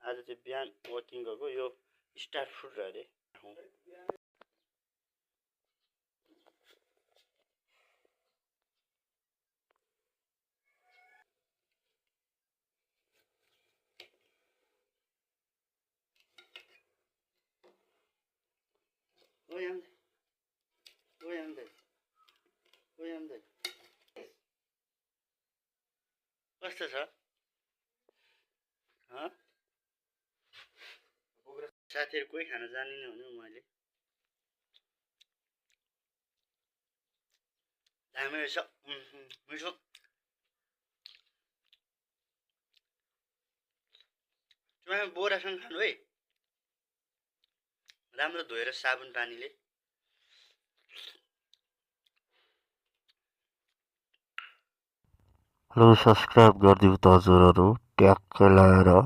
आज चाहिँ बिहान वकिङ गएको यो स्टार फ्रुट अरे कस्तो छ साथीहरु कोही खान जानिन भने मैले दामी रहेछ मिठो तिमीले बोरासँग खानु है राम्रो धोएर साबुन पानीले हेलो सब्सक्राइब गरिदिऊ त हजुरहरु ट्याक्क लाएर